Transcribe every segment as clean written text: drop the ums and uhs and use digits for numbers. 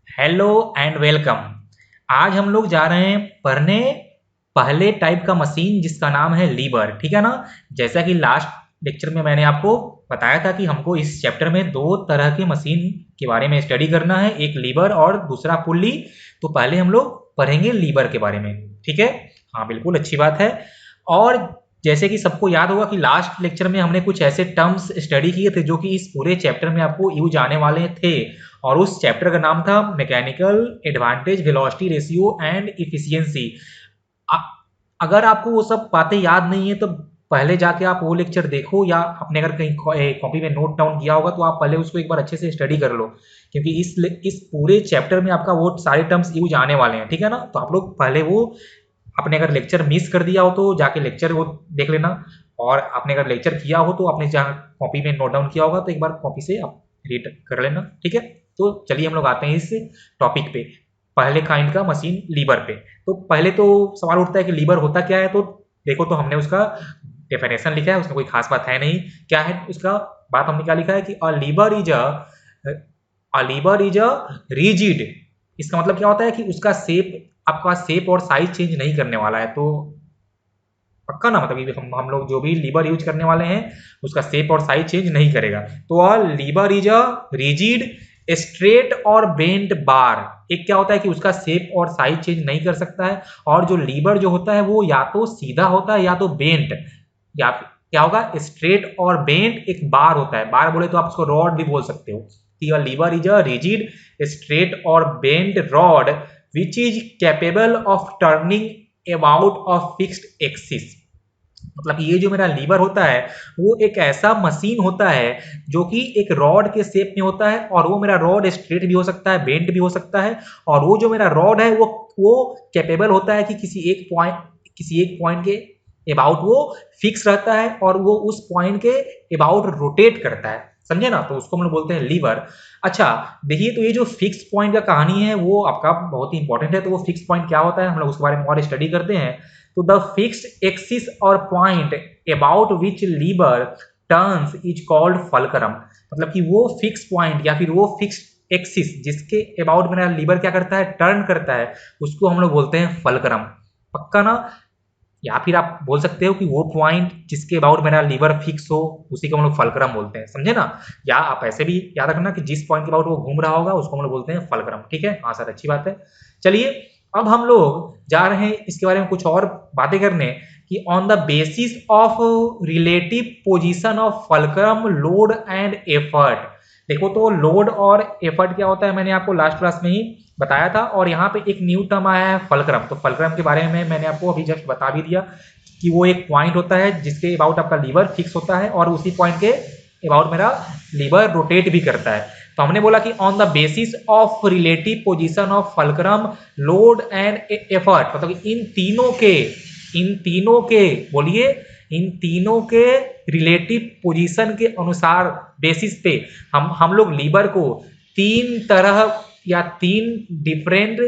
Hello and welcome. आज हम लोग जा रहे हैं पढ़ने पहले टाइप का मशीन जिसका नाम है लीवर। ठीक है ना। जैसा कि लास्ट लेक्चर में मैंने आपको बताया था कि हमको इस चैप्टर में दो तरह के मशीन के बारे में स्टडी करना है, एक लीवर और दूसरा पुल्ली। तो पहले हम लोग पढ़ेंगे लीवर के बारे में। ठीक है। हाँ बिल्कुल अच्छी बात है। और जैसे कि सबको याद होगा कि लास्ट लेक्चर में हमने कुछ ऐसे टर्म्स स्टडी किए थे जो कि इस पूरे चैप्टर में आपको यूज आने वाले थे। और उस चैप्टर का नाम था mechanical advantage velocity ratio and efficiency. अगर आपको वो सब बातें याद नहीं है तो पहले जाके आप वो लेक्चर देखो, या अपने अगर कहीं कॉपी में नोट डाउन किया होगा तो आप पहले उसको एक बार अच्छे से स्टडी कर लो, क्योंकि इस पूरे चैप्टर में आपका वो सारे टर्म्स यूज आने वाले हैं। ठीक है ना। तो आप लोग पहले वो, आपने अगर लेक्चर मिस कर दिया हो तो जाके लेक्चर वो देख लेना, और आपने अगर लेक्चर किया हो तो आपने जहाँ कॉपी में नोट डाउन किया होगा तो एक बार कॉपी से आप रीड कर लेना। ठीक है। तो चलिए हम लोग आते हैं इस टॉपिक पे, पहले काइंड का मशीन लीवर पे। तो पहले तो सवाल उठता है कि लीवर होता क्या है। तो देखो, तो हमने उसका डेफिनेशन लिखा है, उसमें कोई खास बात है नहीं। क्या है उसका बात, हमने क्या लिखा है कि अ लीवर इज अ रिजिड। इसका मतलब क्या होता है कि उसका शेप, आपका शेप और साइज चेंज नहीं करने वाला है। तो पक्का ना, मतलब हम लोग जो भी लीवर यूज करने वाले हैं उसका शेप और साइज चेंज नहीं करेगा। तो a lever is a rigid straight और बेंट बार। एक क्या होता है कि उसका शेप और साइज चेंज नहीं कर सकता है, और जो लीवर जो होता है वो या तो सीधा होता है या तो बेंट, या फिर क्या होगा, स्ट्रेट और बेंट एक बार होता है। बार बोले तो आप उसको रॉड भी बोल सकते हो। Lever is a rigid straight और bent rod which is capable of turning about of fixed axis. मतलब ये जो मेरा लीवर होता है वो एक ऐसा मशीन होता है जो कि एक रॉड के शेप में होता है, और वो मेरा रॉड स्ट्रेट भी हो सकता है, बेंट भी हो सकता है। और वो जो मेरा रॉड है वो कैपेबल होता है कि किसी एक पॉइंट के अबाउट वो फिक्स रहता है, और वो उस पॉइंट के अबाउट रोटेट करता है। समझे ना। तो उसको हम लोग बोलते हैं लीवर। अच्छा, देखिए, तो ये जो फिक्स पॉइंट का कहानी है वो आपका बहुत ही इंपॉर्टेंट है। तो वो फिक्स पॉइंट क्या होता है हम लोग उसके बारे में और स्टडी करते हैं। तो द फिक्स्ड एक्सिस और point about which lever turns is called fulcrum. मतलब कि वो फिक्स पॉइंट या फिर वो फिक्स एक्सिस जिसके अबाउट मेरा लीवर क्या करता है, टर्न करता है, उसको हम लोग बोलते हैं फलक्रम। पक्का ना। या फिर आप बोल सकते हो कि वो पॉइंट जिसके अबाउट मेरा लीवर फिक्स हो उसी को हम लोग फलक्रम बोलते हैं। समझे ना। या आप ऐसे भी याद रखना कि जिस पॉइंट के अबाउट वो घूम रहा होगा उसको हम लोग बोलते हैं फलक्रम। ठीक है। हाँ सर, अच्छी बात है। चलिए, अब हम लोग जा रहे हैं इसके बारे में कुछ और बातें करने, कि on the basis of relative position of fulcrum load and effort. देखो, तो लोड और एफर्ट क्या होता है मैंने आपको लास्ट क्लास में ही बताया था, और यहाँ पे एक न्यू टर्म आया है फलक्रम। तो फलक्रम के बारे में मैंने आपको अभी जस्ट बता भी दिया कि वो एक पॉइंट होता है जिसके अबाउट आपका लीवर फिक्स होता है, और उसी पॉइंट के अबाउट मेरा लीवर रोटेट भी करता है। तो हमने बोला कि on the basis of relative position of fulcrum load and effort, मतलब इन तीनों के बोलिए, इन तीनों के रिलेटिव पोजीशन के अनुसार, बेसिस पे हम लोग लीवर को तीन तरह या तीन डिफरेंट,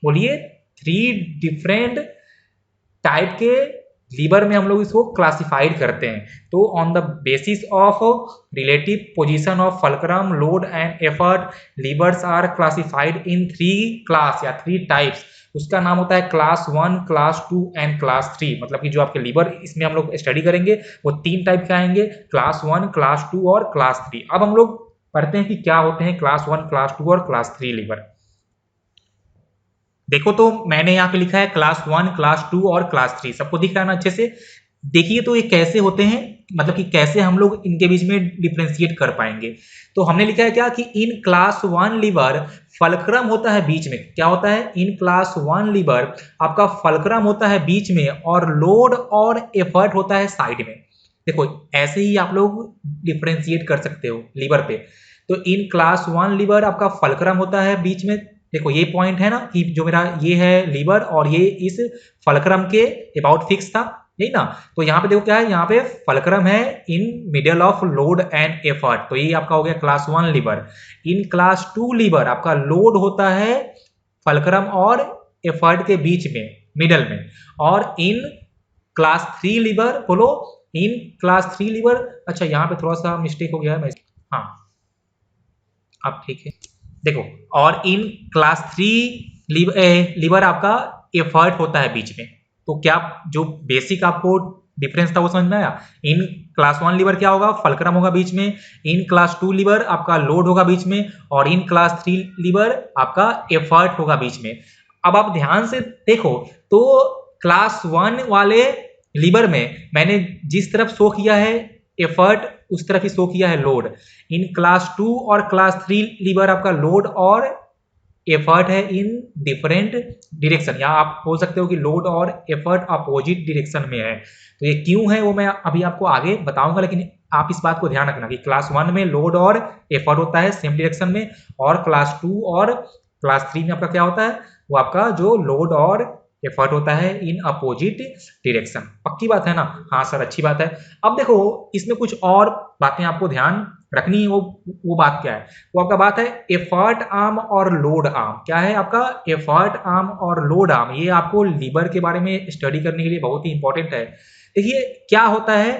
बोलिए, थ्री डिफरेंट टाइप के लीवर में हम लोग इसको क्लासिफाइड करते हैं। तो on the basis of relative position of fulcrum load and effort levers are classified in three class या थ्री टाइप्स। उसका नाम होता है क्लास 1, क्लास 2 एंड क्लास 3। मतलब कि जो आपके लीवर इसमें हम लोग स्टडी करेंगे वो तीन टाइप के आएंगे, क्लास 1, क्लास 2 और क्लास 3। अब हम लोग पढ़ते हैं कि क्या होते हैं क्लास 1, क्लास 2 और क्लास 3 लीवर। देखो, तो मैंने यहाँ पे लिखा है क्लास 1, क्लास 2 और क्लास 3। सबको दिख रहा है ना अच्छे से। देखिए, तो ये कैसे होते हैं, मतलब कि कैसे हम लोग इनके बीच में डिफ्रेंशिएट कर पाएंगे। तो हमने लिखा है क्या कि इन क्लास 1 लीवर फलक्रम होता है बीच में। क्या होता है, इन क्लास 1 लीवर आपका फलक्रम होता है बीच में, और लोड और एफर्ट होता है साइड में। देखो, ऐसे ही आप लोग डिफ्रेंशिएट कर सकते हो लीवर पे। तो इन क्लास 1 लीवर आपका फलक्रम होता है बीच में। देखो, ये पॉइंट है ना कि जो मेरा ये है लीवर, और ये इस फलक्रम के अबाउट फिक्स था, यही ना। तो यहाँ पे देखो क्या है, यहाँ पे फलक्रम है in middle of load and effort. तो ये आपका हो गया class 1 lever. In class 2 lever आपका लोड होता है फलक्रम और एफर्ट के बीच में, मिडल में। और इन क्लास 3 लीवर, बोलो, इन क्लास 3 लीवर। अच्छा, यहाँ पे थोड़ा सा मिस्टेक हो गया है। हाँ, अब ठीक है। देखो, और इन क्लास 3 लीवर आपका एफर्ट होता है बीच में। तो क्या जो बेसिक आपको डिफरेंस था वो समझ में आया? इन क्लास 1 लीवर क्या होगा? फल्क्रम होगा बीच में। इन क्लास 2 लीवर आपका लोड होगा बीच में, और इन क्लास 3 लीवर आपका एफर्ट होगा बीच में। अब आप ध्यान से देखो तो क्लास 1 वाले लीवर में मैंने जिस तरफ शो किया है एफर्ट, उस तरफ ही शो किया है लोड। इन क्लास 2 और क्लास 3 लीवर आपका लोड और एफर्ट है इन डिफरेंट डायरेक्शन, या आप बोल सकते हो कि लोड और एफर्ट अपोजिट डायरेक्शन में है। तो ये क्यों है वो मैं अभी आपको आगे बताऊंगा, लेकिन आप इस बात को ध्यान रखना कि क्लास 1 में लोड और एफर्ट होता है सेम डायरेक्शन में, और क्लास 2 और क्लास 3 में आपका क्या होता है? वो आपका जो लोड और एफर्ट होता है इन अपोजिट डायरेक्शन। पक्की बात है ना? हाँ सर, अच्छी बात है। अब देखो इसमें कुछ और बातें आपको ध्यान रखनी है। वो बात क्या है? वो आपका बात है एफर्ट आर्म और लोड आर्म। क्या है आपका? एफर्ट आर्म और लोड आर्म। ये आपको लीवर के बारे में स्टडी करने के लिए बहुत ही इंपॉर्टेंट है। देखिए क्या होता है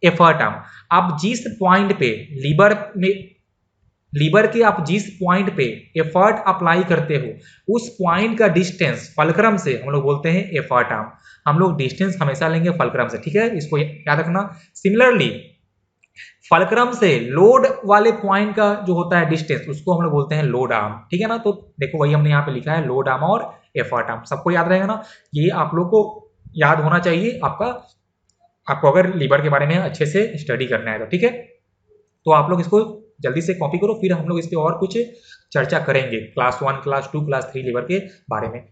एफर्ट आर्म। आप जिस पॉइंट पे लीवर के आप जिस पॉइंट पे एफर्ट अप्लाई करते हो उस पॉइंट का डिस्टेंस फल्क्रम से हम लोग बोलते हैं एफर्ट आर्म। हम लोग डिस्टेंस हमेशा लेंगे फल्क्रम से, ठीक है? इसको याद रखना। सिमिलरली फल्क्रम से लोड वाले पॉइंट का जो होता है डिस्टेंस, उसको हम लोग बोलते हैं लोड आर्म, ठीक है ना? तो देखो वही हमने यहाँ पे लिखा है, लोड आर्म और एफर्ट आर्म। सबको याद रहेगा ना? ये आप लोग को याद होना चाहिए आपको अगर लीवर के बारे में अच्छे से स्टडी करना है तो, ठीक है? तो आप लोग इसको जल्दी से कॉपी करो, फिर हम लोग इस पे और कुछ चर्चा करेंगे क्लास 1, क्लास 2, क्लास 3 लीवर के बारे में।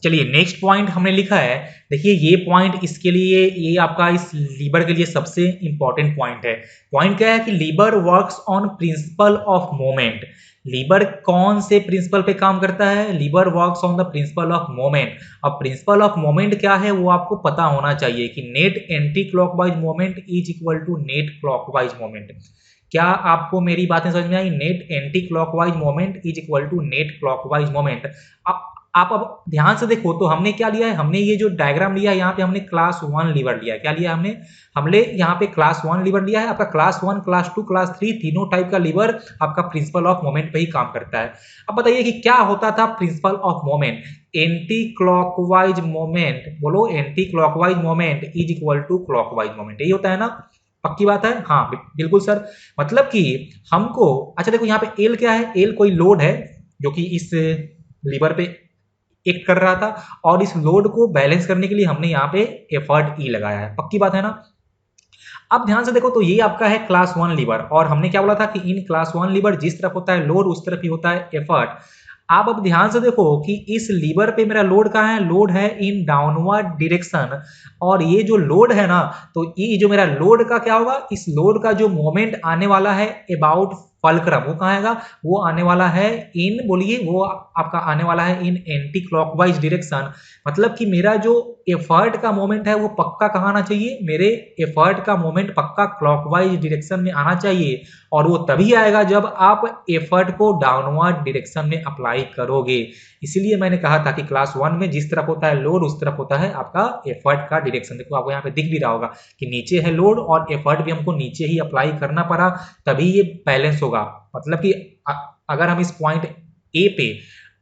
चलिए नेक्स्ट पॉइंट हमने लिखा है। देखिए ये पॉइंट इसके लिए, ये आपका इस लीवर के लिए सबसे इंपॉर्टेंट पॉइंट है। पॉइंट क्या है कि lever works on principle of moment. Lever कौन से प्रिंसिपल पे काम करता है? Lever works on the principle of moment. अब प्रिंसिपल ऑफ मोमेंट क्या है वो आपको पता होना चाहिए कि net anti clockwise moment is equal to net clockwise moment. क्या आपको मेरी बातें समझ में आई? Net anti clockwise moment is equal to net clockwise moment. आप अब ध्यान से देखो तो हमने क्या लिया है? हमने ये जो डायग्राम लिया है यहाँ पे हमने क्लास 1 लीवर लिया है। क्या लिया है हमने यहाँ पे क्लास 1 लीवर लिया है। आपका क्लास 1, क्लास 2, क्लास 3 तीनों टाइप का लीवर आपका प्रिंसिपल ऑफ मोमेंट पे ही काम करता है। अब बताइए कि क्या होता था principle of moment? Anti clockwise moment. बोलो, anti clockwise moment is equal to clockwise moment. यही होता है ना? पक्की बात है? हाँ बिल्कुल सर। मतलब कि हमको, अच्छा देखो यहाँ पे एल क्या है? एल कोई लोड है जो कि इस लीवर पे एक्ट कर रहा था, और इस लोड को बैलेंस करने के लिए हमने यहाँ पे एफर्ट ई लगाया है। पक्की बात है ना? अब ध्यान से देखो तो ये आपका है क्लास 1 लीवर, और हमने क्या बोला था कि इन क्लास 1 लीवर जिस तरफ होता है लोड उस तरफ ही होता है एफर्ट। आप अब ध्यान से देखो कि इस लीवर पे मेरा लोड कहाँ है? लोड है इन डाउनवर्ड डायरेक्शन। और ये जो लोड है ना, तो ये जो मेरा लोड का क्या होगा? इस लोड का जो मोमेंट आने वाला है अबाउट फल्क्रम, वो कहाँ आएगा? वो आने वाला है इन, बोलिए, वो आपका आने वाला है इन एंटी क्लॉकवाइज डायरेक्शन। मतलब कि मेरा जो एफर्ट का मोमेंट है वो पक्का कहाँ आना चाहिए? मेरे एफर्ट का मोमेंट पक्का क्लॉकवाइज डायरेक्शन में आना चाहिए, और वो तभी आएगा जब आप एफर्ट को डाउनवर्ड डायरेक्शन में अप्लाई करोगे। इसीलिए मैंने कहा था कि क्लास 1 में जिस तरफ होता है लोड उस तरफ होता है आपका एफर्ट का डायरेक्शन। देखो आपको यहाँ पे दिख भी रहा होगा कि नीचे है लोड और एफर्ट भी हमको नीचे ही अप्लाई करना पड़ा, तभी ये बैलेंस होगा। मतलब कि अगर हम इस पॉइंट ए पे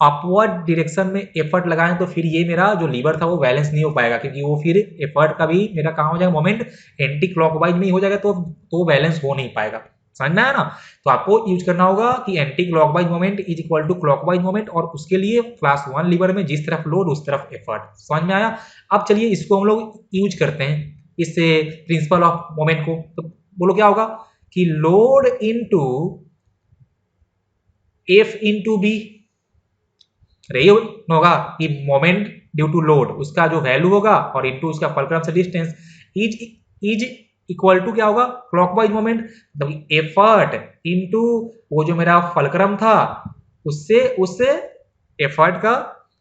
अपवर्ड डायरेक्शन में एफर्ट लगाएं तो फिर ये मेरा जो लीवर था वो बैलेंस नहीं हो पाएगा, क्योंकि वो फिर एफर्ट का भी मेरा कहाँ हो जाएगा? मोमेंट एंटी क्लॉकवाइज में ही हो जाएगा, तो बैलेंस हो नहीं पाएगा। समझ में आया ना? तो आपको यूज करना होगा कि anti clockwise moment is equal to clockwise moment, और उसके लिए क्लास 1 लीवर में जिस तरफ लोड उस तरफ एफर्ट। समझ में आया? अब चलिए इसको हम लोग यूज करते हैं, इससे प्रिंसिपल ऑफ मोमेंट को। तो बोलो क्या होगा कि load into F into B. रही होगा कि मोमेंट ड्यू टू लोड उसका जो वैल्यू होगा और इनटू उसका फल्क्रम से डिस्टेंस इज इक्वल टू क्या होगा? Clockwise moment. मतलब एफर्ट इनटू वो जो मेरा फल्क्रम था उससे एफर्ट का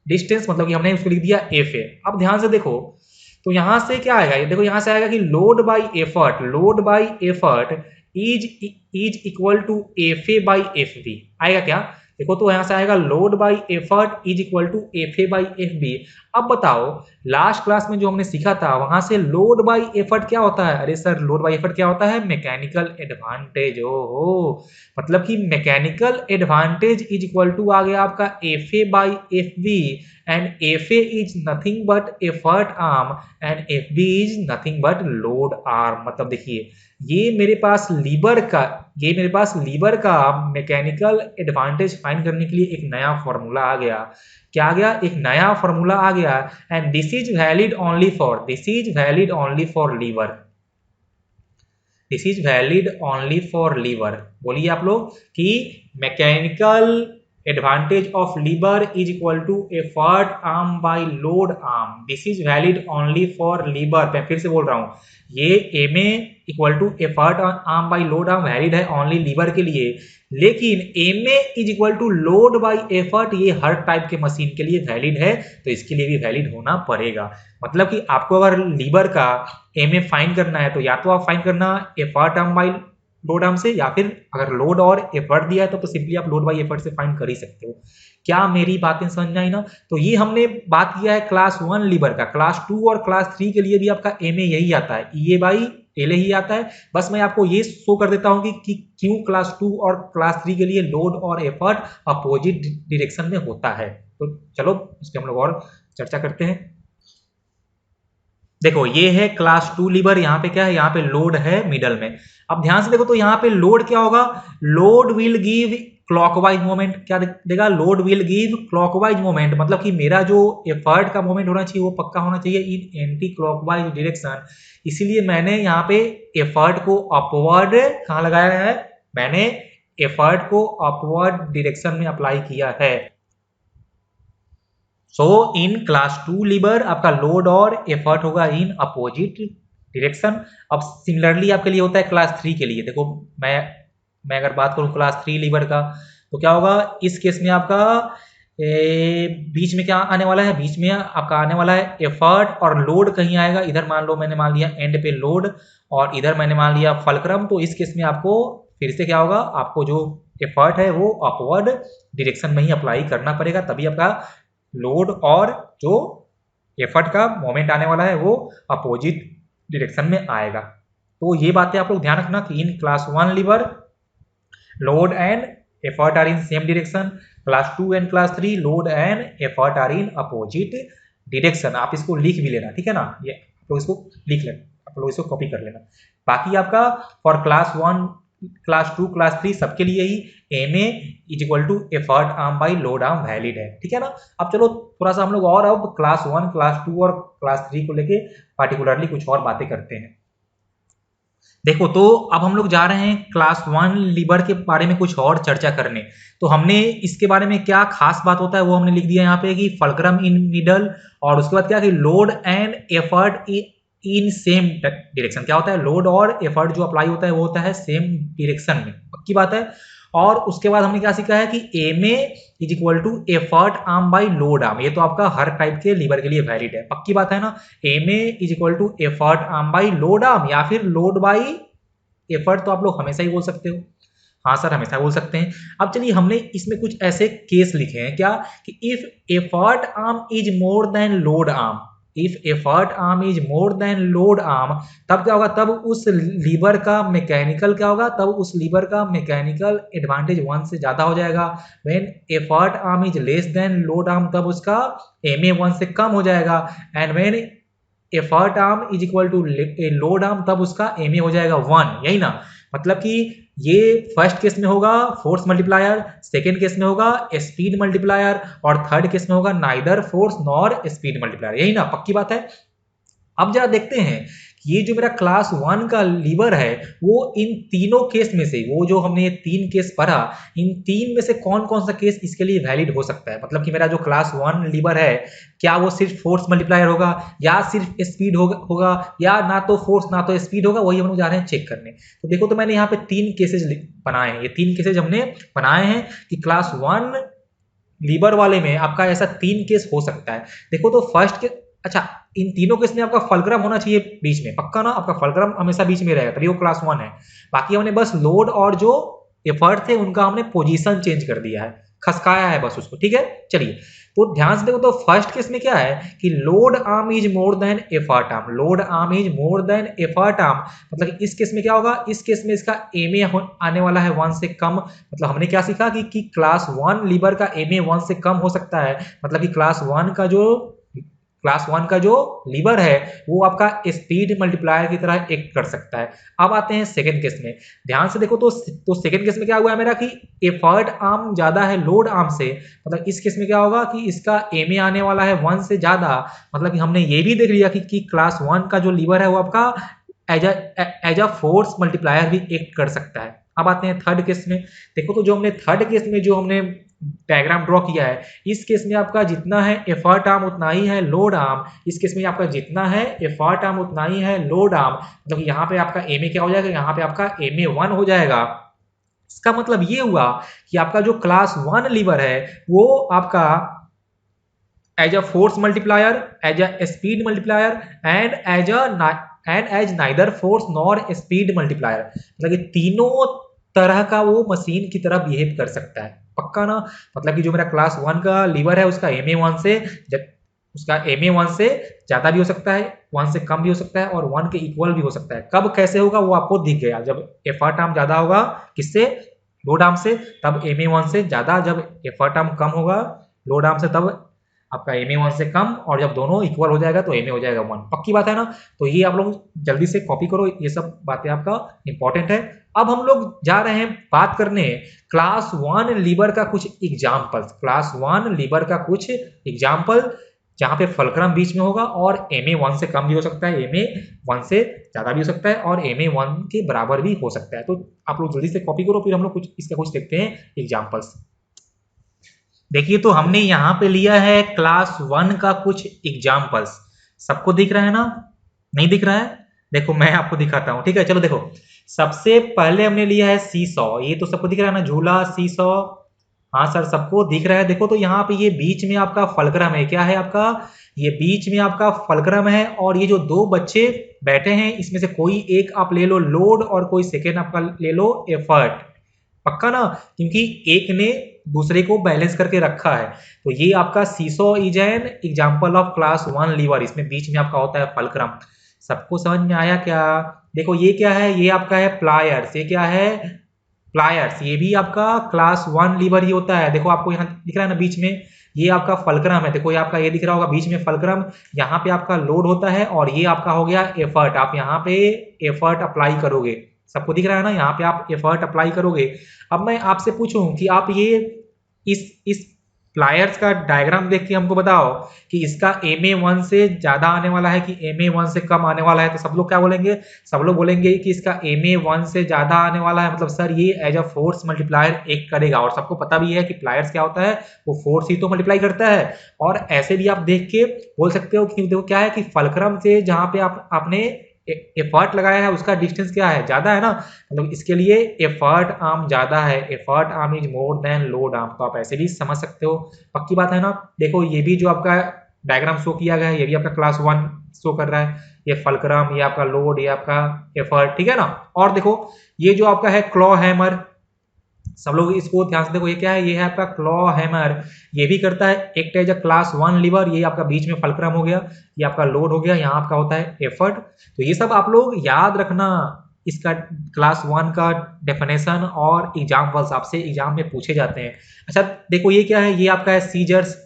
डिस्टेंस, मतलब कि हमने उसको लिख दिया एफ ए। अब ध्यान से देखो तो यहां से क्या आएगा? ये देखो यहां से आएगा कि load by effort is equal to F A by F B. आएगा क्या? देखो तो यहां से आएगा load by effort is equal to F A by F B. अब बताओ, लास्ट क्लास में जो हमने सीखा था वहां से लोड बाय एफर्ट क्या होता है? अरे सर, लोड बाय एफर्ट क्या होता है? Mechanical advantage. हो मतलब कि mechanical advantage is equal to आ गया आपका F A by F B, and F A is nothing but effort arm and F B is nothing but load arm. मतलब देखिए, ये मेरे पास लीवर का मैकेनिकल एडवांटेज फाइंड करने के लिए एक नया फॉर्मूला आ गया। क्या आ गया? एक नया फॉर्मूला आ गया, and this is valid only for lever. This is valid only for lever. बोलिए आप लोग कि mechanical advantage of lever is equal to effort arm by load arm. This is valid only for lever. मैं फिर से बोल रहा हूं, ये M A equal to effort arm by load arm valid है ओनली लीवर के लिए, लेकिन M A is equal to load by effort ये हर टाइप के मशीन के लिए वैलिड है, तो इसके लिए भी वैलिड होना पड़ेगा। मतलब कि आपको अगर लीवर का एम ए फाइंड करना है तो या तो आप फाइंड करना effort arm by load arm से, या फिर अगर लोड और एफर्ट दिया है तो सिंपली आप लोड बाय एफर्ट से फाइंड कर ही सकते हो। क्या मेरी बातें समझ में आई ना? तो ये हमने बात किया है क्लास 1 लीवर का। क्लास 2 और क्लास 3 के लिए भी आपका एम ए यही आता है, ई ए बाई एल ही आता है। बस मैं आपको ये शो कर देता हूं कि क्यों क्लास 2 और क्लास 3 के लिए लोड और एफर्ट अपोजिट डायरेक्शन में होता है। तो चलो इस पर हम लोग और चर्चा करते हैं। देखो, ये है क्लास 2 लीवर। यहाँ पे क्या है? यहाँ पे लोड है मिडल में। अब ध्यान से देखो तो यहाँ पे लोड क्या होगा? Load will give clockwise moment. क्या देगा? Load will give clockwise moment. मतलब कि मेरा जो एफर्ट का मोमेंट होना चाहिए वो पक्का होना चाहिए इन एंटी क्लॉकवाइज डायरेक्शन। इसीलिए मैंने यहाँ पे एफर्ट को अपवर्ड कहाँ लगाया है? मैंने एफर्ट को अपवर्ड डायरेक्शन में अप्लाई किया है। सो इन क्लास 2 लीवर आपका लोड और एफर्ट होगा इन अपोजिट डायरेक्शन। अब सिमिलरली आपके लिए होता है क्लास 3 के लिए। देखो, मैं अगर बात करूं क्लास 3 लीवर का तो क्या होगा इस केस में? आपका बीच में क्या आने वाला है? बीच में आपका आने वाला है एफर्ट और लोड कहीं आएगा। इधर मान लो मैंने मान लिया एंड पे लोड, और इधर मैंने मान लिया फलक्रम। तो इस केस में आपको फिर से क्या होगा? आपको जो एफर्ट है वो अपवर्ड डायरेक्शन में ही अप्लाई करना पड़ेगा, तभी आपका लोड और जो एफर्ट का मोमेंट आने वाला है वो अपोजिट डायरेक्शन में आएगा। तो ये बातें आप लोग ध्यान रखना कि in class 1 lever load and effort are in same direction, class 2 and class 3 load and effort are in opposite direction. आप इसको लिख भी लेना, ठीक है ना? ये आप लोग इसको लिख लेना, आप लोग इसको कॉपी कर लेना। बाकी आपका फॉर क्लास 1 क्लास 2 क्लास 3 सबके लिए ही M A is equal to effort arm by load arm valid है, ठीक है ना? अब चलो थोड़ा सा हम लोग और अब क्लास 1 क्लास 2 और क्लास 3 को लेके पार्टिकुलरली कुछ और बातें करते हैं। देखो, तो अब हम लोग जा रहे हैं क्लास 1 लीवर के बारे में कुछ और चर्चा करने। तो हमने इसके बारे में क्या खास बात होता है वो हमने लिख दिया यहाँ पे कि फलक्रम इन मिडल, और उसके बाद क्या कि load and effort in same direction. क्या होता है? लोड और एफर्ट जो अप्लाई होता है वो होता है सेम डायरेक्शन में, पक्की बात है। और उसके बाद हमने क्या सीखा है कि M A is equal to effort arm by load arm. ये तो आपका हर टाइप के लीवर के लिए वैलिड है, पक्की बात है ना? M A is equal to effort arm by load arm, या फिर लोड बाई एफर्ट तो आप लोग हमेशा ही बोल सकते हो। हाँ सर, हमेशा बोल सकते हैं। अब चलिए, हमने इसमें कुछ ऐसे केस लिखे हैं क्या कि if effort arm is more than load arm, if effort arm is more than load arm, तब क्या होगा? तब उस लीवर का मैकेनिकल क्या होगा? तब उस लीवर का मैकेनिकल एडवांटेज 1 से ज्यादा हो जाएगा। When effort arm is less than load arm, तब उसका एम ए 1 से कम हो जाएगा। And when effort arm is equal to load arm, तब उसका एम ए हो जाएगा 1। यही ना? मतलब कि ये फर्स्ट केस में होगा फोर्स मल्टीप्लायर, सेकेंड केस में होगा स्पीड मल्टीप्लायर, और थर्ड केस में होगा neither force nor speed multiplier. यही ना? पक्की बात है। अब जरा देखते हैं कि ये जो मेरा क्लास 1 का लीवर है वो इन तीनों केस में से, वो जो हमने ये 3 केस पढ़ा, इन 3 में से कौन कौन सा केस इसके लिए वैलिड हो सकता है। मतलब कि मेरा जो क्लास 1 लीवर है, क्या वो सिर्फ फोर्स मल्टीप्लायर होगा, या सिर्फ स्पीड होगा, या ना तो फोर्स ना तो स्पीड होगा? वही हम लोग जा रहे हैं चेक करने। तो देखो, तो मैंने यहाँ पे 3 केसेज बनाए हैं। ये 3 केसेज हमने बनाए हैं कि क्लास 1 लीवर वाले में आपका ऐसा 3 केस हो सकता है। देखो, तो फर्स्ट केस, अच्छा, इन तीनों केस में आपका फलक्रम होना चाहिए बीच में, पक्का ना? आपका फलक्रम हमेशा बीच में रहेगा, तभी वो क्लास 1 है। बाकी हमने बस लोड और जो एफर्ट थे उनका हमने पोजीशन चेंज कर दिया है। खसकाया है बस उसको, ठीक है। चलिए तो ध्यान से देखो, तो फर्स्ट केस में क्या है कि load arm is more than effort arm, load arm is more than effort arm, मतलब इस केस में क्या होगा, इस केस में इसका एमए आने वाला है 1 से कम। मतलब हमने क्या सीखा कि क्लास 1 लीवर का एमए 1 से कम हो सकता है, मतलब कि क्लास वन का जो लीवर है वो आपका स्पीड मल्टीप्लायर की तरह एक्ट कर सकता है। अब आते हैं सेकंड केस में, ध्यान से देखो, तो सेकंड केस में क्या हुआ है मेरा कि एफर्ट आर्म ज्यादा है लोड आर्म से, मतलब इस केस में क्या होगा कि इसका एमए आने वाला है 1 से ज्यादा। मतलब कि हमने ये भी देख लिया कि क्लास 1 का जो लीवर है वो आपका एज अ फोर्स मल्टीप्लायर भी एक्ट कर सकता है। अब आते हैं थर्ड केस में, देखो तो जो हमने थर्ड केस में जो हमने डायग्राम ड्रॉ किया है, इस केस में आपका जितना है एफर्ट आर्म उतना ही है लोड आर्म, इस केस में आपका जितना है एफर्ट आर्म उतना ही है लोड आर्म, मतलब यहाँ पे आपका एमए क्या हो जाएगा, यहाँ पे आपका एमए 1 हो जाएगा। इसका मतलब ये हुआ कि आपका जो क्लास 1 लीवर है वो आपका as a force multiplier, as a speed multiplier and as neither force nor speed multiplier, मतलब ये तीनों तरह का वो मशीन की तरह बिहेव कर सकता है। पक्का ना, मतलब कि जो मेरा क्लास 1 का लीवर है उसका एमए 1 से उसका एमए 1 से ज्यादा भी हो सकता है, 1 से कम भी हो सकता है और 1 के इक्वल भी हो सकता है। कब कैसे होगा वो आपको दिख गया, जब एफर्ट आर्म ज्यादा होगा किससे, लोड आर्म से, तब एमए 1 से ज्यादा, जब एफर्ट आर्म कम होगा लोड आर्म से तब आपका एमए 1 से कम, और जब दोनों इक्वल हो जाएगा तो एमए हो जाएगा 1। पक्की बात है ना, तो ये आप लोग जल्दी से कॉपी करो, ये सब बातें आपका इंपॉर्टेंट है। अब हम लोग जा रहे हैं बात करने क्लास 1 लीवर का कुछ एग्जाम्पल्स, क्लास 1 लीवर का कुछ एग्जाम्पल जहां पे फलक्रम बीच में होगा और एमए 1 से कम भी हो सकता है, एमए 1 से ज्यादा भी हो सकता है और एमए 1 के बराबर भी हो सकता है। तो आप लोग जल्दी से कॉपी करो, फिर हम लोग कुछ देखते हैं एग्जाम्पल्स। देखिए तो हमने यहाँ पे लिया है क्लास 1 का कुछ एग्जाम्पल्स, सबको दिख रहा है ना, नहीं दिख रहा है, देखो मैं आपको दिखाता हूँ, ठीक है। चलो देखो, सबसे पहले हमने लिया है सी सॉ, ये तो सबको दिख रहा है ना, झूला सी सॉ, हाँ सर सबको दिख रहा है। देखो तो यहाँ पे ये बीच में आपका फलक्रम है, क्या है आपका, ये बीच में आपका फलक्रम है, और ये जो दो बच्चे बैठे हैं इसमें से कोई एक आप ले लो लोड और कोई सेकेंड आपका ले लो एफर्ट। पक्का ना, क्योंकि एक ने दूसरे को बैलेंस करके रखा है। तो ये आपका seesaw is an example of class 1 lever, इसमें बीच में आपका होता है फलक्रम। सबको समझ में आया क्या, देखो ये क्या है, ये आपका है प्लायर्स, ये क्या है प्लायर्स, ये भी आपका क्लास 1 लीवर ही होता है। देखो आपको यहाँ दिख रहा है ना बीच में, ये आपका फलक्रम है, देखो ये आपका ये दिख रहा होगा बीच में फलक्रम, यहाँ पे आपका लोड होता है और ये आपका हो गया एफर्ट, आप यहाँ पे एफर्ट अप्लाई करोगे, सबको दिख रहा है ना, यहाँ पे आप एफर्ट अप्लाई करोगे। अब मैं आपसे पूछूं कि आप ये इस प्लायर्स का डायग्राम देख के हमको बताओ कि इसका एमए 1 से ज्यादा आने वाला है कि एमए 1 से कम आने वाला है, तो सब लोग क्या बोलेंगे, सब लोग बोलेंगे कि इसका एमए 1 से ज्यादा आने वाला है, मतलब सर ये as a force multiplier act करेगा, और सबको पता भी है कि प्लायर्स क्या होता है, वो फोर्स ही तो मल्टीप्लाई करता है। और ऐसे भी आप देख के बोल सकते हो कि देखो क्या है कि फलक्रम से जहां पे आपने एफर्ट लगाया है उसका डिस्टेंस क्या है, ज्यादा है ना, मतलब इसके लिए एफर्ट आर्म ज्यादा है, effort arm is more than load arm, तो आप ऐसे भी समझ सकते हो। पक्की बात है ना। देखो ये भी जो आपका डायग्राम शो किया गया है ये भी आपका क्लास 1 शो कर रहा है, ये फलक्रम, ये आपका लोड, ये आपका एफर्ट, ठीक है ना। और देखो ये जो आपका है क्लॉ हैमर, सब लोग इसको ध्यान से देखो, ये क्या है, ये है आपका क्लॉ हैमर, ये भी करता है act as a class 1 lever, ये आपका बीच में फलक्रम हो गया, ये आपका लोड हो गया, यहाँ आपका होता है एफर्ट। तो ये सब आप लोग याद रखना, इसका क्लास 1 का डेफिनेशन और एग्जाम्पल्स आपसे एग्जाम में पूछे जाते हैं। अच्छा देखो ये क्या है, ये आपका है सीजर्स,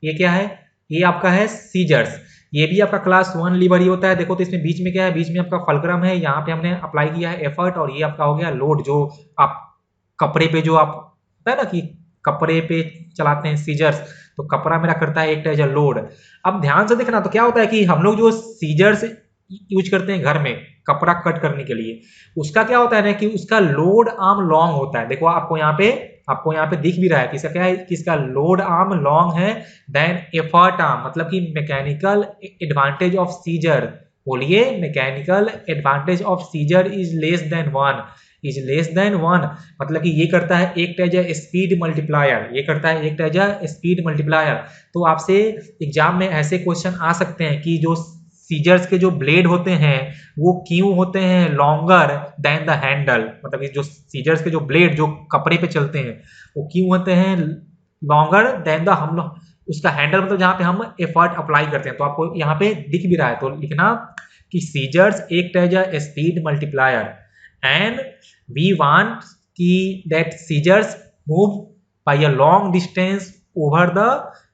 ये क्या है, ये आपका है सीजर्स, ये भी आपका क्लास 1 लीवर ही होता है। देखो तो इसमें बीच में क्या है, बीच में आपका फलक्रम है, यहाँ पे हमने अप्लाई किया है एफर्ट, और ये आपका हो गया लोड, जो आप कपड़े पे जो आप होता है ना कि कपड़े पे चलाते हैं सीजर्स, तो कपड़ा मेरा करता है एक एज अ लोड। अब ध्यान से देखना, तो क्या होता है कि हम लोग जो सीजर्स यूज करते हैं घर में कपड़ा कट करने के लिए, उसका क्या होता है ना कि उसका लोड आर्म लॉन्ग होता है। देखो आपको यहाँ पे दिख भी रहा है कि इसका क्या है कि इसका लोड आर्म लॉन्ग है देन एफर्ट आर्म, मतलब कि मैकेनिकल एडवांटेज ऑफ सीजर, बोलिए mechanical advantage of scissor is less than 1, is less than 1, मतलब कि ये करता है एक एज अ स्पीड मल्टीप्लायर, ये करता है एक एज अ स्पीड मल्टीप्लायर। तो आपसे एग्जाम में ऐसे क्वेश्चन आ सकते हैं कि जो सीजर्स के जो ब्लेड होते हैं वो क्यों होते हैं लॉन्गर देन द हैंडल, मतलब कि जो सीजर्स के जो ब्लेड जो कपड़े पे चलते हैं वो क्यों होते हैं लॉन्गर देन द, हम लोग उसका हैंडल मतलब जहाँ पे हम एफर्ट अप्लाई करते हैं। तो आपको यहाँ पे दिख भी रहा है तो लिखना कि scissors act as a speed multiplier and we want कि that scissors move by a long distance over the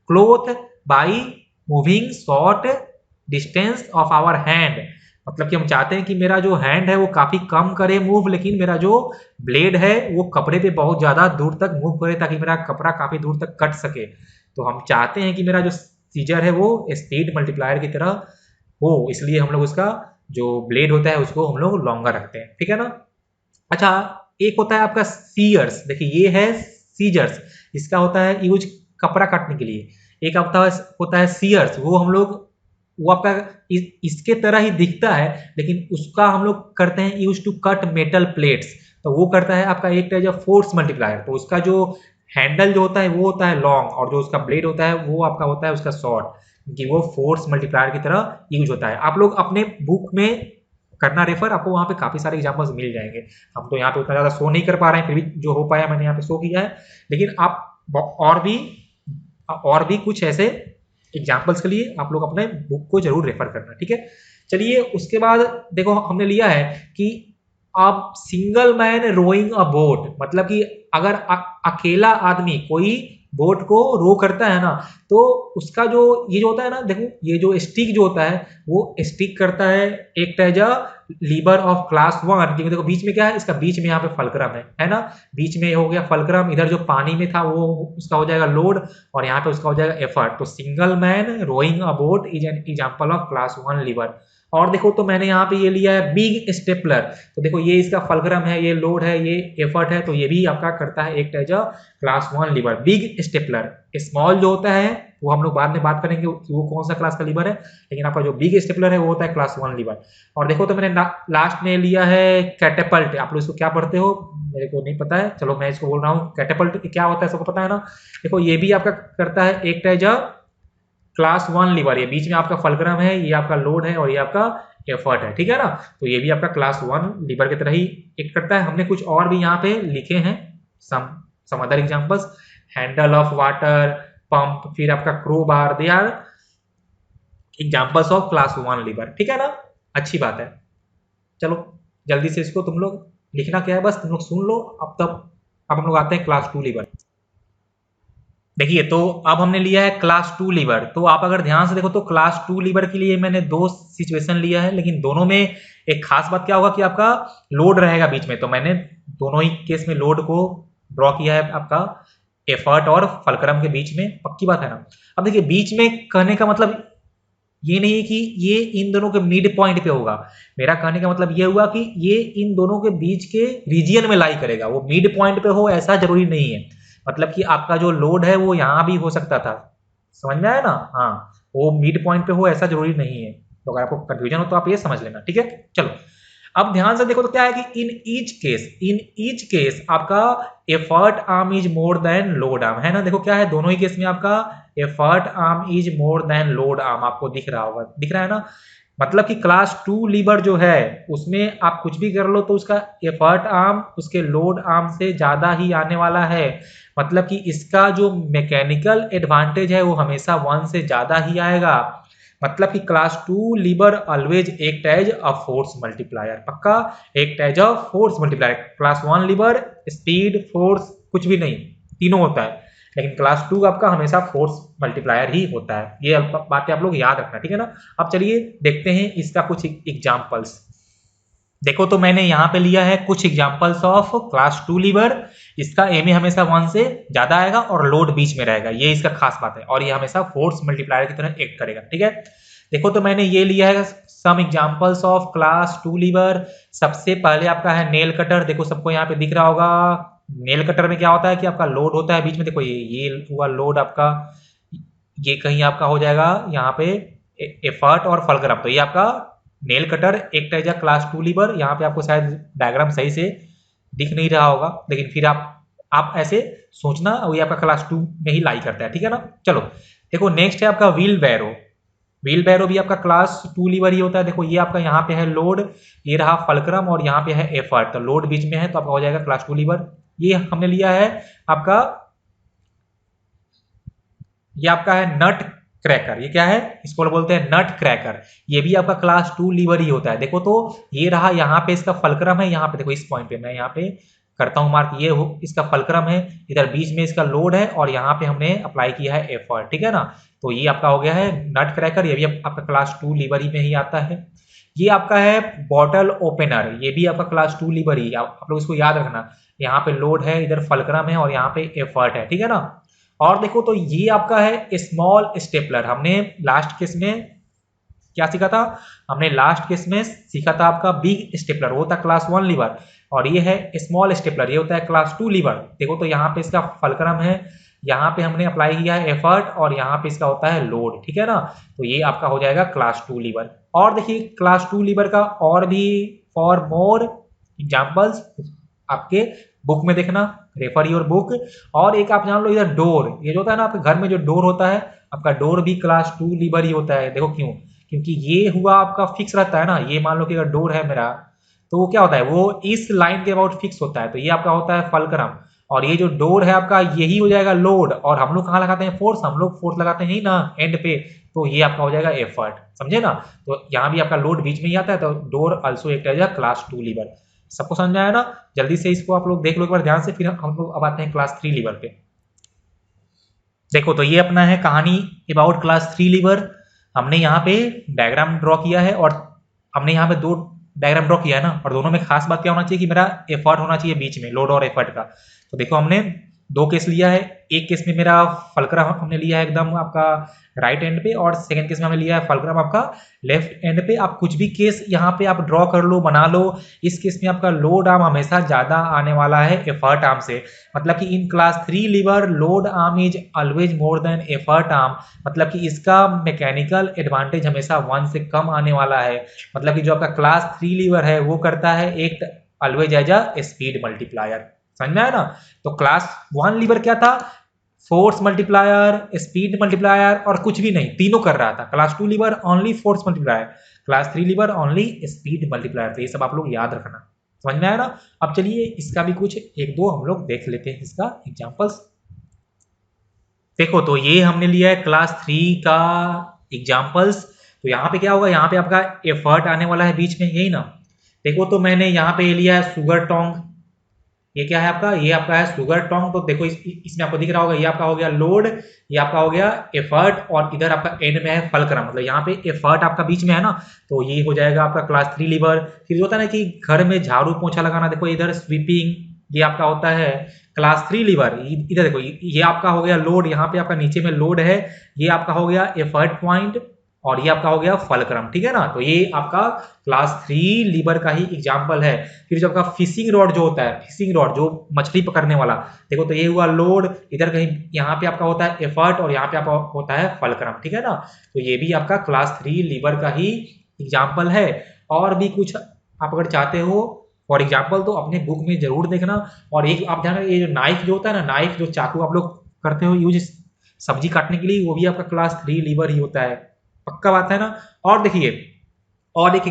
cloth by moving short distance of our hand, मतलब कि हम चाहते हैं कि मेरा जो हैंड है वो काफी कम करे मूव, लेकिन मेरा जो ब्लेड है वो कपड़े पे बहुत ज्यादा दूर तक मूव करे ताकि मेरा कपड़ा काफी दूर तक कट सके। तो हम चाहते हैं कि मेरा जो सीजर है वो स्पीड मल्टीप्लायर की तरह हो, इसलिए हम लोग उसका जो ब्लेड होता है उसको हम लोग लॉन्गर रखते हैं, ठीक है ना। अच्छा, एक होता है आपका सीयर्स, देखिए ये है सीजर्स, इसका होता है यूज कपड़ा काटने के लिए। एक होता है सीयर्स, वो हम लोग वो आपका इसके तरह ही दिखता है लेकिन उसका हम लोग करते हैं use to cut metal plates. तो वो करता है आपका एक टाइप ऑफ फोर्स मल्टीप्लायर, तो उसका जो हैंडल जो होता है वो होता है लॉन्ग और जो उसका ब्लेड होता है वो आपका होता है उसका शॉर्ट, कि वो फोर्स मल्टीप्लायर की तरह यूज होता है। आप लोग अपने बुक में करना रेफर, आपको वहां पे काफी सारे एग्जांपल्स मिल जाएंगे। हम तो यहाँ पे उतना ज्यादा शो नहीं कर पा रहे हैं, फिर भी जो हो पाया मैंने यहाँ पे शो किया है, लेकिन आप और भी कुछ ऐसे एग्जाम्पल्स के लिए आप लोग अपने बुक को जरूर रेफर करना, ठीक है। चलिए उसके बाद देखो हमने लिया है कि आप single man rowing a boat, मतलब कि अगर अकेला आदमी कोई बोट को रो करता है ना तो उसका जो ये जो होता है ना, देखो ये जो स्टिक जो होता है वो स्टिक करता है एक एज लीबर ऑफ क्लास 1, क्योंकि देखो बीच में क्या है, इसका बीच में यहाँ पे फलक्रम है ना, बीच में हो गया फलक्रम, इधर जो पानी में था वो उसका हो जाएगा लोड और यहाँ पे उसका हो जाएगा एफर्ट। तो single man rowing a boat is an example of class 1 lever. और देखो तो मैंने यहाँ पे ये लिया है बिग स्टेपलर, तो देखो ये इसका फलक्रम है, ये लोड है, ये एफर्ट है, तो ये भी आपका करता है एक as class 1 lever big stapler. Small जो होता है वो हम लोग बाद में बात करेंगे कि वो कौन सा क्लास का लीवर है, लेकिन आपका जो बिग स्टेपलर है वो होता है क्लास 1 लीवर। और देखो तो मैंने लास्ट में लिया है कैटेपल्ट, आप लोग इसको क्या पढ़ते हो मेरे को नहीं पता है, चलो मैं इसको बोल रहा हूँ कैटेपल्ट क्या होता है सबको पता है ना। देखो ये भी आपका करता है एक एज क्लास 1 लीवर, ये बीच में आपका फलक्रम है, ये आपका लोड है और ये आपका एफर्ट है, ठीक है ना। तो ये भी आपका क्लास 1 लीवर की तरह ही एक करता है। हमने कुछ और भी यहाँ पे लिखे हैं some other examples, handle of water pump, फिर आपका crowbar, they are examples of class 1 lever, ठीक है ना। अच्छी बात है, चलो जल्दी से इसको तुम लोग लिखना क्या है बस तुम लोग सुन लो। अब हम लोग आते हैं क्लास 2 लीवर। देखिए तो अब हमने लिया है क्लास 2 लीवर, तो आप अगर ध्यान से देखो तो क्लास 2 लीवर के लिए मैंने दो सिचुएशन लिया है, लेकिन दोनों में एक खास बात क्या होगा कि आपका लोड रहेगा बीच में, तो मैंने दोनों ही केस में लोड को ड्रॉ किया है आपका एफर्ट और फलक्रम के बीच में, पक्की बात है ना। अब देखिए बीच में कहने का मतलब ये नहीं है कि ये इन दोनों के मिड पॉइंट पे होगा, मेरा कहने का मतलब ये हुआ कि ये इन दोनों के बीच के रीजियन में लाई करेगा, वो मिड पॉइंट पे हो ऐसा जरूरी नहीं है। मतलब कि आपका जो लोड है वो यहाँ भी हो सकता था, समझ में आया ना, हाँ वो मिड पॉइंट पे हो ऐसा जरूरी नहीं है। तो अगर आपको कंफ्यूजन हो तो आप ये समझ लेना, ठीक है। चलो अब ध्यान से देखो तो क्या है कि इन ईच केस आपका effort arm is more than load arm, है ना। देखो क्या है दोनों ही केस में आपका effort arm is more than load arm, आपको दिख रहा होगा, दिख रहा है ना। मतलब कि क्लास 2 लीवर जो है उसमें आप कुछ भी कर लो तो उसका एफर्ट आर्म उसके लोड आर्म से ज्यादा ही आने वाला है, मतलब कि इसका जो मैकेनिकल एडवांटेज है वो हमेशा 1 से ज्यादा ही आएगा। मतलब कि class 2 lever always act as a force multiplier, पक्का act as a force multiplier. Class 1 lever speed force कुछ भी नहीं, तीनों होता है, लेकिन क्लास 2 आपका हमेशा फोर्स मल्टीप्लायर ही होता है। ये बातें आप लोग याद रखना, ठीक है ना। अब चलिए देखते हैं इसका कुछ एग्जाम्पल्स। देखो तो मैंने यहाँ पे लिया है कुछ एग्जांपल्स ऑफ क्लास 2 लीवर, इसका एम हमेशा 1 से ज्यादा आएगा और लोड बीच में रहेगा, ये इसका खास बात है, और ये हमेशा फोर्स मल्टीप्लायर की तरह एक्ट करेगा, ठीक है। देखो तो मैंने ये लिया है some examples of class 2 lever. सबसे पहले आपका है नेल कटर, देखो सबको यहाँ पे दिख रहा होगा। नेल कटर में क्या होता है कि आपका लोड होता है बीच में, देखो ये हुआ लोड आपका, ये कहीं आपका हो जाएगा यहाँ पे एफर्ट और फलक्रम, तो ये आपका नेल कटर एक एज क्लास 2 लीवर। यहाँ पे आपको शायद डायग्राम सही से दिख नहीं रहा होगा, लेकिन फिर आप ऐसे सोचना, वो आपका क्लास 2 में ही लाई करता है, ठीक है ना। चलो देखो नेक्स्ट है आपका व्हील बैरो। व्हील बैरो भी आपका क्लास 2 लीवर ही होता है। देखो ये आपका यहाँ पे है लोड, ये रहा फलक्रम और यहाँ पे है एफर्ट, तो लोड बीच में है तो आपका हो जाएगा क्लास 2 लीवर। ये हमने लिया है आपका, ये आपका है नट क्रैकर। ये क्या है, इसको बोलते हैं नट क्रैकर। ये भी आपका क्लास 2 लीवर ही होता है। देखो तो ये रहा, यहाँ पे इसका फलक्रम है, यहाँ पे देखो इस पॉइंट पे मैं यहाँ पे करता हूँ मार्क, ये इसका फलक्रम है, इधर बीच में इसका लोड है और यहाँ पे हमने अप्लाई किया है एफर्ट, ठीक है ना। तो ये आपका हो गया है नट क्रैकर, ये भी आपका क्लास 2 लीवर ही में ही आता है। ये आपका है बॉटल ओपनर, ये भी आपका क्लास 2 लीवर ही, आप लोग इसको याद रखना। यहाँ पे लोड है, इधर फलक्रम है और यहाँ पे एफर्ट है, ठीक है ना। और देखो तो ये आपका है स्मॉल स्टेपलर। हमने लास्ट केस में क्या सीखा था, हमने लास्ट केस में सीखा था आपका बिग स्टेपलर, वो था क्लास 1 लीवर, और ये है स्मॉल स्टेपलर, ये होता है क्लास 2 लीवर। देखो तो यहाँ पे इसका फलक्रम है, यहाँ पे हमने अप्लाई किया है एफर्ट और यहाँ पे इसका होता है लोड, ठीक है ना। तो ये आपका हो जाएगा क्लास 2 लीवर। और देखिए क्लास 2 लीवर का और भी फॉर मोर एग्जाम्पल्स आपके बुक में देखना, रेफर योर बुक। और एक आप जान लो इधर डोर, ये जो होता है ना आपके घर में जो डोर होता है, आपका डोर भी क्लास 2 लीवर ही होता है। देखो क्यों, क्योंकि ये हुआ आपका फिक्स रहता है ना, ये मान लो कि अगर डोर है मेरा तो वो क्या होता है, वो इस लाइन के अबाउट फिक्स होता है, तो ये आपका होता है फलक्रम। और ये जो डोर है आपका यही हो जाएगा लोड, और हम लोग कहाँ लगाते हैं फोर्स, हम लोग फोर्स लगाते हैं ही ना एंड पे, तो ये आपका हो जाएगा एफर्ट, समझे ना। तो यहाँ भी आपका लोड बीच में ही आता है, तो डोर ऑल्सो एक क्लास 2 लीवर। सबको समझ में आया ना, जल्दी से इसको आप लोग देख लो एक बार ध्यान से, फिर हम लोग अब आते हैं क्लास 3 लीवर पे। देखो तो ये अपना है कहानी अबाउट क्लास 3 लीवर। हमने यहाँ पे डायग्राम ड्रॉ किया है और हमने यहाँ पे दो डायग्राम ड्रॉ किया है ना, और दोनों में खास बात क्या होना चाहिए कि मेरा एफर्ट होना चाहिए बीच में, लोड और एफर्ट का। तो देखो हमने दो केस लिया है, एक केस में मेरा फलक्रम हमने लिया है एकदम आपका राइट एंड पे, और सेकंड केस में हमने लिया है फलक्रम आपका लेफ्ट एंड पे। आप कुछ भी केस यहाँ पे आप ड्रॉ कर लो, बना लो। इस केस में आपका लोड आर्म हमेशा ज्यादा आने वाला है एफर्ट आर्म से, मतलब कि in class 3 lever load arm is always more than effort arm, मतलब कि इसका मैकेनिकल एडवांटेज हमेशा 1 से कम आने वाला है। मतलब कि जो आपका क्लास 3 लीवर है वो करता है एक always as a speed multiplier, समझ में आया ना। तो क्लास 1 लीवर क्या था, फोर्स मल्टीप्लायर, स्पीड मल्टीप्लायर और कुछ भी नहीं, तीनों कर रहा था। Class 2 lever only force multiplier, class 3 lever only speed multiplier. तो ये सब आप लोग याद रखना, समझ में आया ना। अब चलिए इसका भी कुछ एक दो हम लोग देख लेते हैं इसका एग्जांपल्स। देखो तो ये हमने लिया है क्लास 3 का एग्जांपल्स। तो यहाँ पे क्या होगा, यहाँ पे आपका एफर्ट आने वाला है बीच में, यही ना। देखो तो मैंने यहाँ पे लिया है सुगर टोंग, ये क्या है आपका, ये आपका है सुगर टोंग। तो देखो इसमें आपको दिख रहा होगा, ये आपका हो गया लोड, ये आपका हो गया एफर्ट, और इधर आपका एंड में है फलक्रम, मतलब यहाँ पे एफर्ट आपका बीच में है ना, तो ये हो जाएगा आपका क्लास 3 लीवर। फिर होता है ना कि घर में झाड़ू पोछा लगाना, देखो इधर स्वीपिंग, ये आपका होता है क्लास 3 लीवर। इधर देखो ये आपका हो गया लोड, यहाँ पे आपका नीचे में लोड है, ये आपका हो गया एफर्ट पॉइंट, और ये आपका हो गया फलक्रम, ठीक है ना। तो ये आपका क्लास 3 लीवर का ही एग्जांपल है। फिर जो आपका फिशिंग रॉड जो होता है, फिशिंग रॉड जो मछली पकड़ने वाला, देखो तो ये हुआ लोड, इधर कहीं यहाँ पे आपका होता है एफर्ट और यहाँ पे आपका होता है फलक्रम, ठीक है ना। तो ये भी आपका क्लास 3 लीवर का ही एग्जाम्पल है। और भी कुछ आप अगर चाहते हो फॉर एग्जाम्पल तो अपने बुक में जरूर देखना। और एक आप ध्यान, ये जो नाइफ जो होता है ना, नाइफ जो चाकू आप लोग करते हो यूज सब्जी काटने के लिए, वो भी आपका क्लास 3 लीवर ही होता है, पक्का बात है ना। और देखिए और एक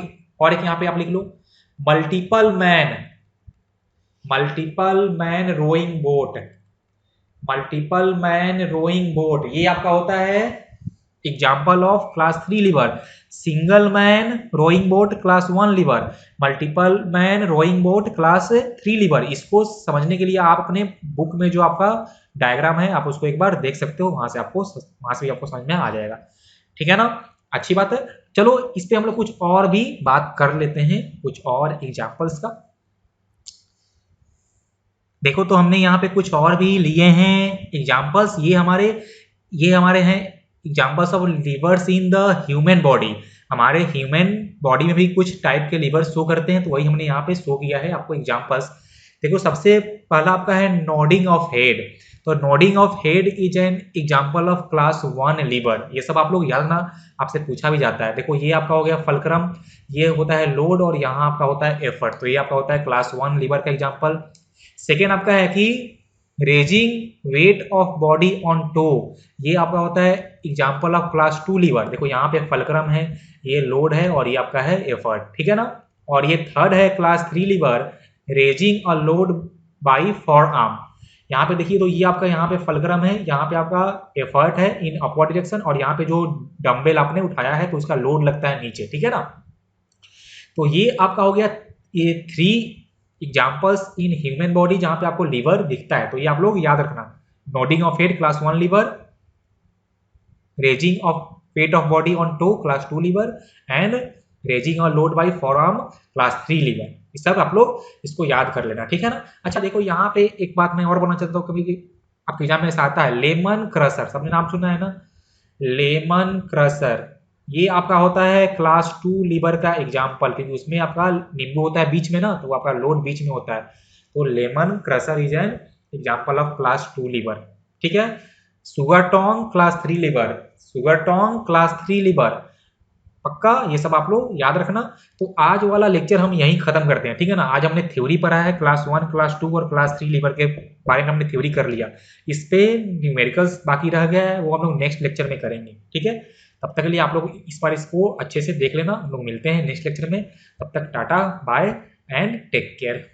यहाँ पे आप लिख लो, multiple man rowing boat, multiple man rowing boat, ये आपका होता है example of class 3 lever. Single man rowing boat class 1 lever, multiple man rowing boat class 3 lever. इसको समझने के लिए आप अपने बुक में जो आपका डायग्राम है आप उसको एक बार देख सकते हो, वहां से भी आपको समझ में आ जाएगा, ठीक है ना। अच्छी बात है। चलो इस पे हम लोग कुछ और भी बात कर लेते हैं, कुछ और एग्जांपल्स का। देखो तो हमने यहाँ पे कुछ और भी लिए हैं एग्जांपल्स, ये हमारे हैं examples of levers in the human body. हमारे ह्यूमन बॉडी में भी कुछ टाइप के लिवर शो करते हैं, तो वही हमने यहाँ पे शो किया है आपको एग्जांपल्स। देखो सबसे पहला आपका है नोडिंग ऑफ हेड। तो nodding of head is an example of class 1 lever. ये सब आप लोग याद ना, आपसे पूछा भी जाता है। देखो ये आपका हो गया फलक्रम, ये होता है लोड, और यहाँ आपका होता है एफर्ट, तो ये आपका होता है क्लास 1 लीवर का एग्जांपल। सेकेंड आपका है कि raising weight of body on toe, ये आपका होता है एग्जाम्पल ऑफ क्लास 2 लीवर। देखो यहाँ पे फलक्रम है, ये लोड है और ये आपका है एफर्ट, ठीक है ना। और ये थर्ड है class 3 lever, raising a load by forearm. यहाँ पे देखिए तो ये आपका यहाँ पे फलक्रम है, यहाँ पे आपका एफर्ट है इन अपवर्ड डायरेक्शन, और यहाँ पे जो डंबल आपने उठाया है तो उसका लोड लगता है नीचे, ठीक है ना। तो ये आपका हो गया ये 3 एग्जाम्पल्स इन ह्यूमन बॉडी जहां पे आपको लीवर दिखता है। तो ये आप लोग याद रखना, nodding of head class 1 lever, raising of weight of body on toe class 2 lever, and raising on load by forearm class 3 lever. ये सब आप लोग इसको याद कर लेना, ठीक है ना। अच्छा देखो यहाँ पे एक बात मैं और बोलना चाहता हूँ, कभी आपके एग्जाम में ऐसा आता है लेमन क्रशर, सबने नाम सुना है ना, लेमन क्रशर। ये आपका होता है क्लास 2 लीवर का एग्जाम्पल, क्योंकि उसमें आपका नींबू होता है बीच में ना, तो आपका लोड बीच में होता है। तो lemon crusher is an example of class 2 lever, ठीक है। Sugar tong class 3 lever, sugar tong class 3 lever, पक्का ये सब आप लोग याद रखना। तो आज वाला लेक्चर हम यहीं खत्म करते हैं, ठीक है ना। आज हमने थ्योरी पढ़ा है क्लास 1, क्लास 2 और क्लास 3 लीवर के बारे में हमने थ्योरी कर लिया। इस पे न्यूमेरिकल्स बाकी रह गया है, वो हम लोग नेक्स्ट लेक्चर में करेंगे, ठीक है। तब तक के लिए आप लोग इस बार इसको अच्छे से देख लेना, हम लोग मिलते हैं नेक्स्ट लेक्चर में। तब तक tata bye and take care.